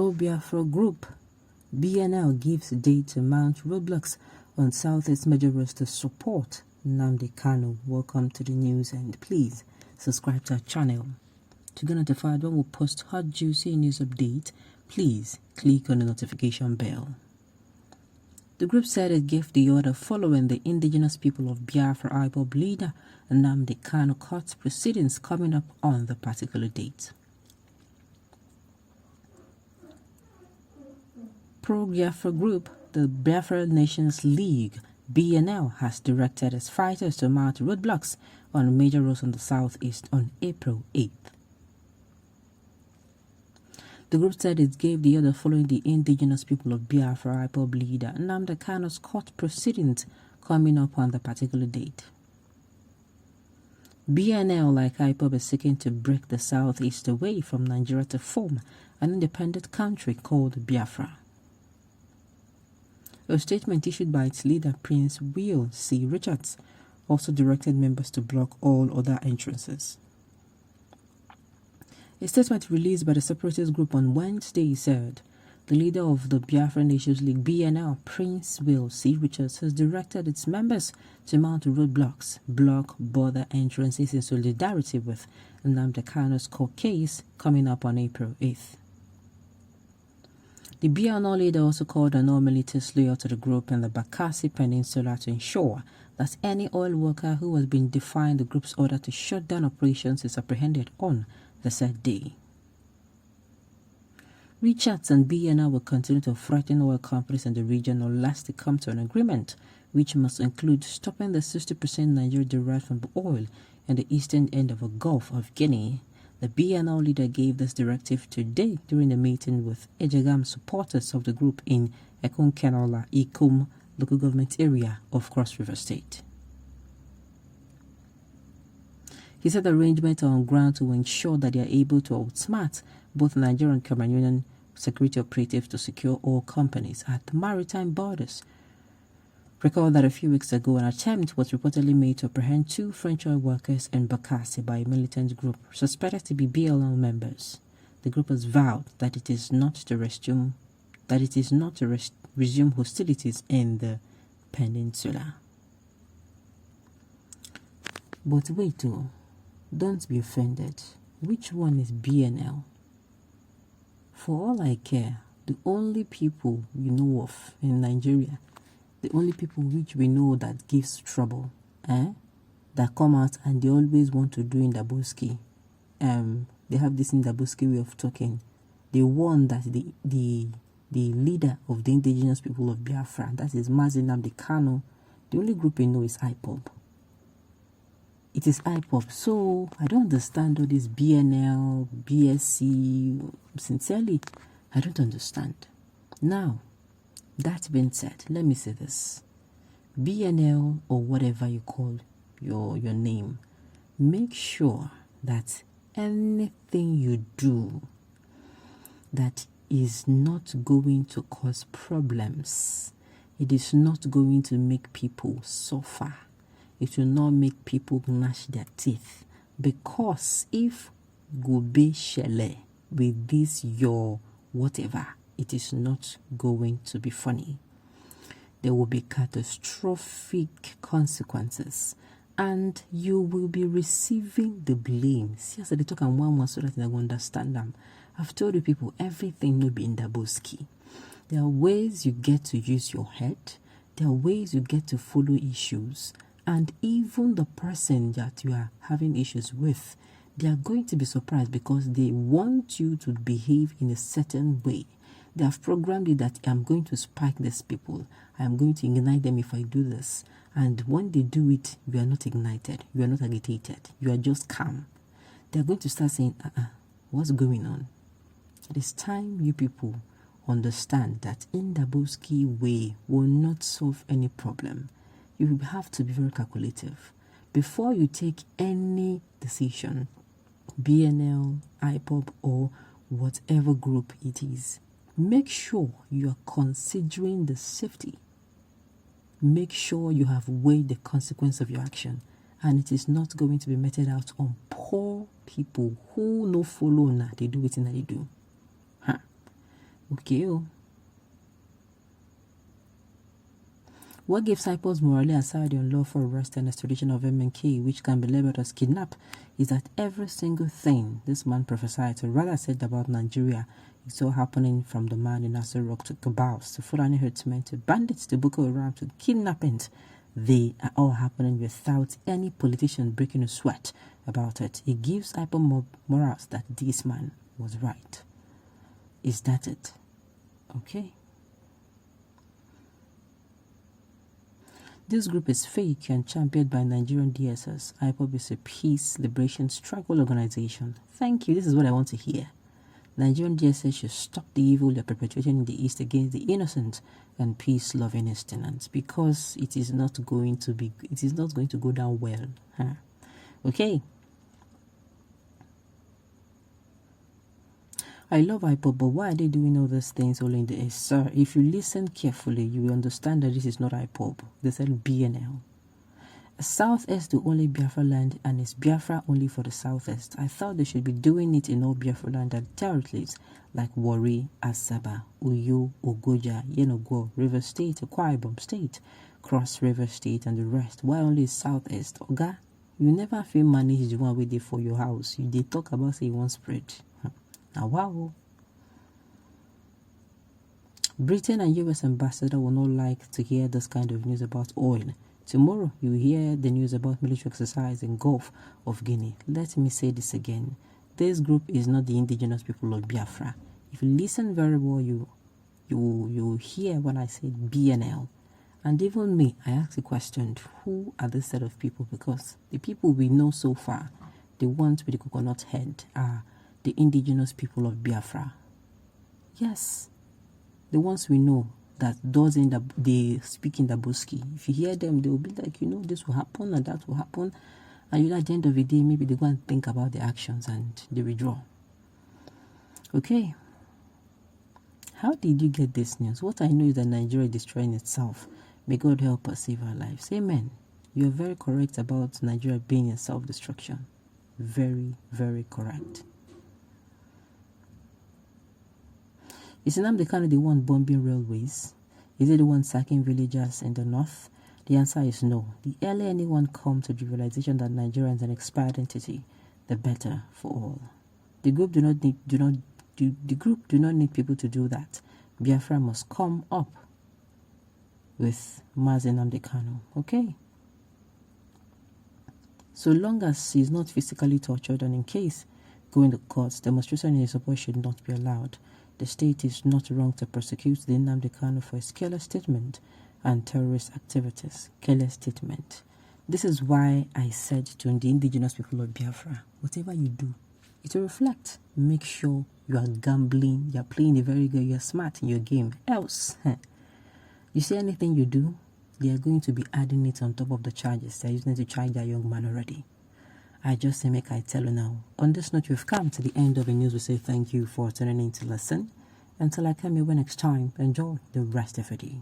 Pro-Biafra group BNL gives date to mount roadblocks on Southeast major roads to support Nnamdi Kanu. Welcome to the news, and please subscribe to our channel. To get notified when we post hot juicy news update, please click on the notification bell. The group said it gave the order following the indigenous people of Biafra IPOB leader Nnamdi Kanu court proceedings coming up on the particular date. Pro-Biafra group, the Biafra Nations League, BNL, has directed its fighters to mount roadblocks on major roads on the southeast on April 8th. The group said it gave the order following the indigenous people of Biafra IPOB leader Nnamdi Kanu's court proceedings coming up on the particular date. BNL, like IPOB, is seeking to break the southeast away from Nigeria to form an independent country called Biafra. A statement issued by its leader, Prince Will C. Richards, also directed members to block all other entrances. A statement released by the separatist group on Wednesday said, the leader of the Biafra Nations League BNL, Prince Will C. Richards, has directed its members to mount roadblocks, block border entrances in solidarity with Nnamdi Kanu's court case coming up on April 8th. The BNL leader also called on all militants loyal to the group in the Bakassi Peninsula to ensure that any oil worker who has been defying the group's order to shut down operations is apprehended on the said day. Richards and BNL will continue to threaten oil companies in the region unless they come to an agreement, which must include stopping the 60% Nigeria derived from oil in the eastern end of the Gulf of Guinea. The BNL leader gave this directive today during a meeting with Ejegam supporters of the group in Ekonkenola, Ikum local government area of Cross River State. He said the arrangements are on ground to ensure that they are able to outsmart both Nigerian and Cameroonian security operatives to secure oil companies at the maritime borders. Recall that a few weeks ago, an attempt was reportedly made to apprehend 2 French oil workers in Bakassi by a militant group suspected to be BLL members. The group has vowed that it is not to resume hostilities in the peninsula. But wait, don't be offended. Which one is BNL? For all I care, the only people we know of in Nigeria, the only people which we know that gives trouble, that come out and they always want to do in Daboski. They have this in Daboski way of talking. They warn that the leader of the indigenous people of Biafra, that is Nnamdi Kanu, the only group we know is IPOB. It is IPOB. So I don't understand all this BNL, BSC. Sincerely, I don't understand. Now, that being said, let me say this. BNL, or whatever you call your name, make sure that anything you do that is not going to cause problems, it is not going to make people suffer, it will not make people gnash their teeth. Because if Gobe Shele with this your whatever, it is not going to be funny. There will be catastrophic consequences, and you will be receiving the blame. See, as they talk and one so that they understand them. I've told you people, everything will be in Daboski. There are ways you get to use your head. There are ways you get to follow issues, and even the person that you are having issues with, they are going to be surprised because they want you to behave in a certain way. They have programmed it that I'm going to spike these people. I'm going to ignite them if I do this. And when they do it, you are not ignited. You are not agitated. You are just calm. They are going to start saying, what's going on? It is time you people understand that in the Daboski way will not solve any problem. You have to be very calculative. Before you take any decision, BNL, IPOB, or whatever group it is, make sure you are considering the safety. Make sure you have weighed the consequence of your action, and it is not going to be meted out on poor people who no follow now. They do it and they do. Okay, oh. What gives IPOB's morally aside on lawful arrest and extradition of MNK, which can be labeled as kidnap, is that every single thing this man prophesied, or rather said about Nigeria, is all happening from the man in Nasser Rock to cabals, to Fulani herdsmen, to bandits, to Boko Haram, to kidnappings. They are all happening without any politician breaking a sweat about it. It gives IPOB morals that this man was right. Is that it? Okay. This group is fake and championed by Nigerian DSS. IPOB is a peace liberation struggle organization. Thank you. This is what I want to hear. Nigerian DSS should stop the evil they're perpetrating in the East against the innocent and peace-loving Easterners, because it is not going to go down well. Huh? Okay. I love IPOB, but why are they doing all these things all in the East? Sir, if you listen carefully, you will understand that this is not IPOB. They said BNL. South is the only Biafra land, and it's Biafra only for the Southeast. I thought they should be doing it in all Biafra land and territories like Warri, Asaba, Uyo, Ogoja, Yenagoa, River State, Akwa Ibom State, Cross River State, and the rest. Why only Southeast? Oga, you never feel manage the one way there for your house. They talk about say you want spread. Now, wow. Britain and US ambassador will not like to hear this kind of news about oil. Tomorrow, you will hear the news about military exercise in Gulf of Guinea. Let me say this again. This group is not the indigenous people of Biafra. If you listen very well, you will hear when I said BNL. And even me, I asked the question, who are this set of people? Because the people we know so far, the ones with the coconut head, are the indigenous people of Biafra. Yes, the ones we know that those in the they speak in the Boski. If you hear them, they will be like, this will happen and that will happen. And at the end of the day, maybe they go and think about the actions and they withdraw. Okay. How did you get this news? What I know is that Nigeria is destroying itself. May God help us save our lives. Amen. You are very correct about Nigeria being in self-destruction. Very, very correct. Is Nnamdi Kanu the one bombing railways? Is it the one sacking villagers in the north? The answer is no. The earlier anyone comes to the realization that Nigeria is an expired entity, the better for all. The group do not need people to do that. Biafra must come up with Nnamdi Kanu. Okay. So long as he is not physically tortured and in case going to court, demonstration in his support should not be allowed. The state is not wrong to prosecute the Nnamdi Kanu for his careless statement and terrorist activities. Careless statement. This is why I said to the indigenous people of Biafra, whatever you do, it will reflect. Make sure you are gambling, you are playing a very good, you are smart in your game. Else, you see anything you do, they are going to be adding it on top of the charges. They are using it to charge that young man already. I just say, make I tell you now. On this note, we've come to the end of the news. We say thank you for tuning in to listen. Until I come here next time, enjoy the rest of the day.